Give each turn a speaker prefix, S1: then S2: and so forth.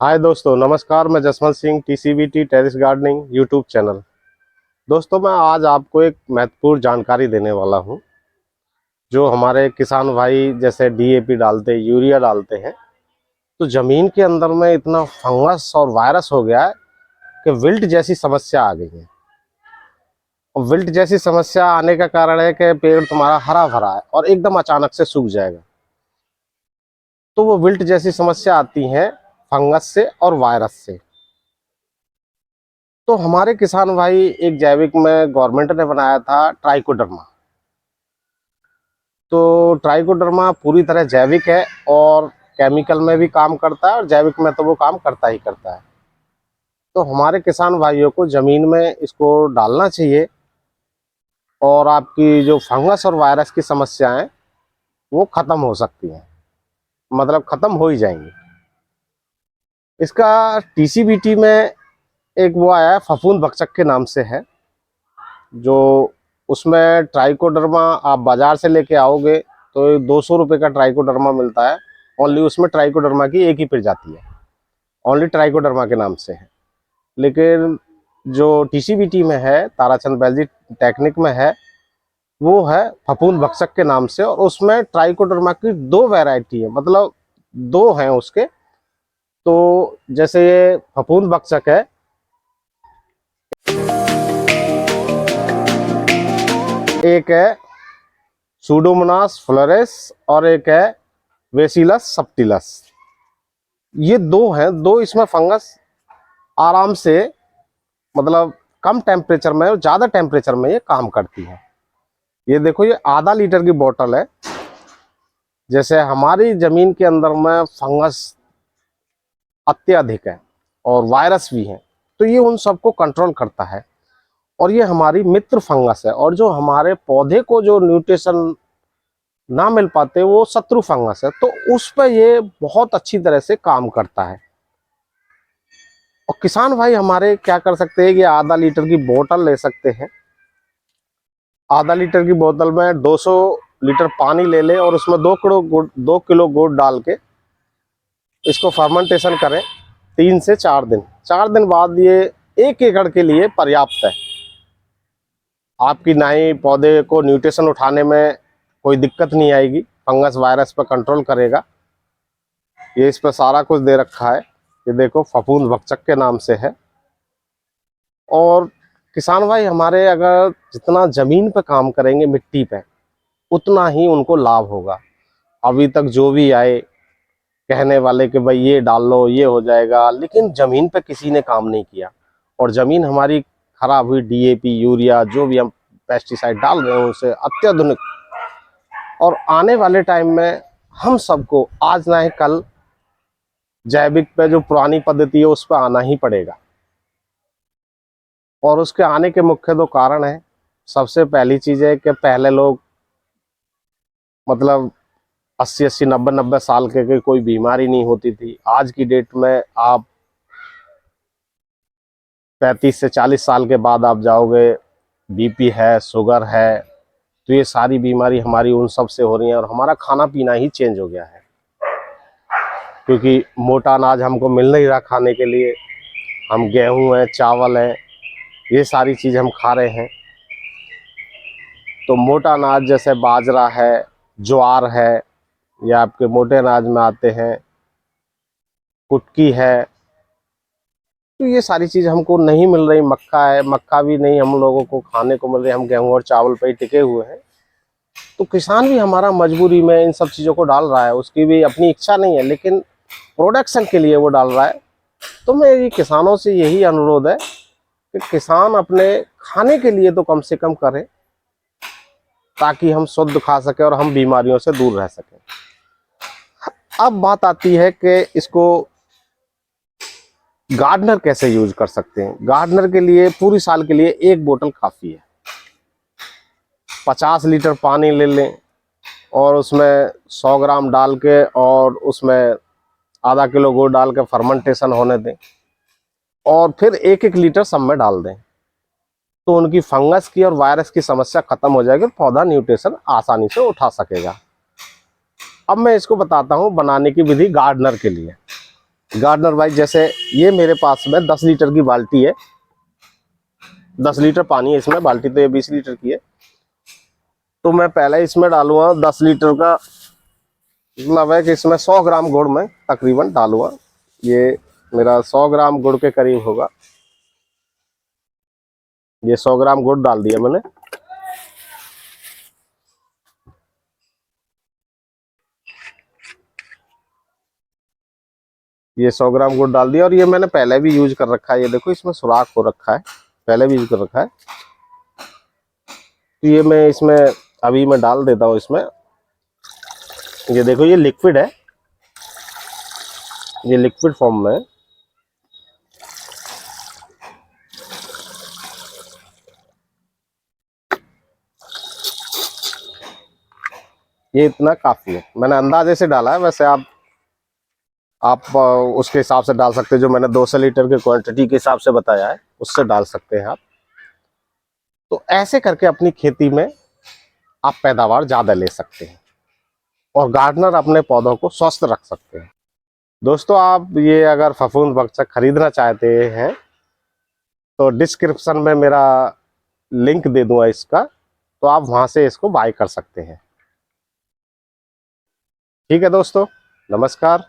S1: हाय दोस्तों, नमस्कार। मैं Jaswant Singh, TCBT terrace gardening YouTube channel. दोस्तों, मैं आज आपको एक महत्वपूर्ण जानकारी देने वाला हूं। जो हमारे किसान भाई जैसे डीएपी डालते, यूरिया डालते हैं, तो ज़मीन के अंदर में इतना फंगस और वायरस हो गया है कि विल्ट जैसी समस्या आ गई है। और विल्ट जैसी समस्या आने का कारण है कि पेड़ तुम्हारा हरा भरा है और एकदम अचानक से सूख जाएगा। तो वो विल्ट जैसी समस्या आती है फंगस से और वायरस से। तो हमारे किसान भाई एक जैविक में गवर्नमेंट ने बनाया था ट्राइकोडर्मा। तो ट्राइकोडर्मा पूरी तरह जैविक है और केमिकल में भी काम करता है और जैविक में तो वो काम करता ही करता है। तो हमारे किसान भाइयों को ज़मीन में इसको डालना चाहिए और आपकी जो फंगस और वायरस की समस्याएं वो ख़त्म हो सकती हैं, मतलब ख़त्म हो ही जाएंगी। इसका टीसीबीटी में एक वो आया है, फफूंद भक्षक के नाम से है। जो उसमें ट्राइकोडर्मा आप बाजार से लेके आओगे तो 200 रुपये का ट्राइकोडर्मा मिलता है। ओनली उसमें ट्राइकोडर्मा की एक ही प्रजाति है, ओनली ट्राइकोडर्मा के नाम से है। लेकिन जो टीसीबीटी में है, ताराचंद बैलजी टेक्निक में है, वो है फफूंद भक्षक के नाम से। और उसमें ट्राइकोडर्मा की दो वैरायटी है, मतलब दो हैं उसके। तो जैसे ये फफूंद भक्षक है, एक है सूडोमोनास फ्लोरेस और एक है बेसिलस सब्टिलस। ये दो हैं। दो इसमें फंगस आराम से, मतलब कम टेम्परेचर में और ज़्यादा टेम्परेचर में ये काम करती है। ये देखो, ये आधा लीटर की बोतल है। जैसे हमारी ज़मीन के अंदर में फंगस अत्यधिक है और वायरस भी है, तो ये उन सबको कंट्रोल करता है। और ये हमारी मित्र फंगस है। और जो हमारे पौधे को जो न्यूट्रिशन ना मिल पाते, वो शत्रु फंगस है। तो उस पर ये बहुत अच्छी तरह से काम करता है। और किसान भाई हमारे क्या कर सकते हैं कि आधा लीटर की बोतल ले सकते हैं। आधा लीटर की बोतल में 200 लीटर पानी ले ले और उसमें 2 किलो गुड़ डाल के इसको फर्मेंटेशन करें 3 से 4 दिन। 4 दिन बाद ये 1 एकड़ के लिए पर्याप्त है। आपकी ना ही पौधे को न्यूट्रिशन उठाने में कोई दिक्कत नहीं आएगी, फंगस वायरस पर कंट्रोल करेगा। ये इस पर सारा कुछ दे रखा है। ये देखो, फफूंद भक्षक के नाम से है। और किसान भाई हमारे अगर जितना ज़मीन पे काम करेंगे, मिट्टी पे, उतना ही उनको लाभ होगा। अभी तक जो भी आए कहने वाले कि भाई ये डाल लो, ये हो जाएगा, लेकिन ज़मीन पे किसी ने काम नहीं किया और ज़मीन हमारी खराब हुई। डीएपी, यूरिया, जो भी हम पेस्टिसाइड डाल रहे हैं उनसे अत्याधुनिक। और आने वाले टाइम में हम सबको आज ना ही कल जैविक पे जो पुरानी पद्धति है उस पर आना ही पड़ेगा। और उसके आने के मुख्य दो कारण हैं। सबसे पहली चीज़ है कि पहले लोग, मतलब 80-80, 90-90 साल के कोई बीमारी नहीं होती थी। आज की डेट में आप 35 से 40 साल के बाद आप जाओगे, बीपी है, शुगर है, तो ये सारी बीमारी हमारी उन सब से हो रही है। और हमारा खाना पीना ही चेंज हो गया है, क्योंकि मोटा अनाज हमको मिल नहीं रहा खाने के लिए। हम गेहूं है, चावल है, ये सारी चीज़ हम खा रहे हैं। तो मोटा अनाज जैसे बाजरा है, ज्वार है, या आपके मोटे अनाज में आते हैं कुटकी है, तो ये सारी चीज़ हमको नहीं मिल रही। मक्का है, मक्का भी नहीं हम लोगों को खाने को मिल रही। हम गेहूं और चावल पे ही टिके हुए हैं। तो किसान भी हमारा मजबूरी में इन सब चीज़ों को डाल रहा है। उसकी भी अपनी इच्छा नहीं है, लेकिन प्रोडक्शन के लिए वो डाल रहा है। तो मेरी किसानों से यही अनुरोध है कि किसान अपने खाने के लिए तो कम से कम करें, ताकि हम शुद्ध खा सकें और हम बीमारियों से दूर रह सकें। अब बात आती है कि इसको गार्डनर कैसे यूज कर सकते हैं। गार्डनर के लिए पूरी साल के लिए एक बोतल काफ़ी है। 50 लीटर पानी ले लें और उसमें 100 ग्राम डाल के और उसमें आधा किलो गुड़ डाल के फर्मेंटेशन होने दें और फिर 1-1 लीटर सब में डाल दें। तो उनकी फंगस की और वायरस की समस्या खत्म हो जाएगी और पौधा न्यूट्रिशन आसानी से उठा सकेगा। अब मैं इसको बताता हूँ बनाने की विधि गार्डनर के लिए। गार्डनर वाइज जैसे ये मेरे पास में 10 लीटर की बाल्टी है, 10 लीटर पानी है इसमें, बाल्टी तो ये 20 लीटर की है। तो मैं पहले इसमें डालूंगा 10 लीटर का, मतलब है कि इसमें 100 ग्राम गुड़ मैं तकरीबन डालूंगा। ये मेरा 100 ग्राम गुड़ के करीब होगा। ये 100 ग्राम गुड़ डाल दिया मैंने। ये 100 ग्राम गुड़ डाल दिया, और ये मैंने पहले भी यूज कर रखा है। ये देखो इसमें सुराख हो रखा है, पहले भी यूज कर रखा है। तो ये मैं इसमें अभी मैं डाल देता हूँ इसमें। ये देखो ये लिक्विड है, ये लिक्विड फॉर्म में। ये इतना काफी है, मैंने अंदाजे से डाला है। वैसे आप उसके हिसाब से डाल सकते हैं, जो मैंने 200 लीटर के क्वांटिटी के हिसाब से बताया है उससे डाल सकते हैं आप। तो ऐसे करके अपनी खेती में आप पैदावार ज्यादा ले सकते हैं और गार्डनर अपने पौधों को स्वस्थ रख सकते हैं। दोस्तों, आप ये अगर फफूंद बगीचा खरीदना चाहते हैं तो डिस्क्रिप्शन में मेरा लिंक दे दूंगा इसका, तो आप वहां से इसको बाय कर सकते हैं। ठीक है दोस्तों, नमस्कार।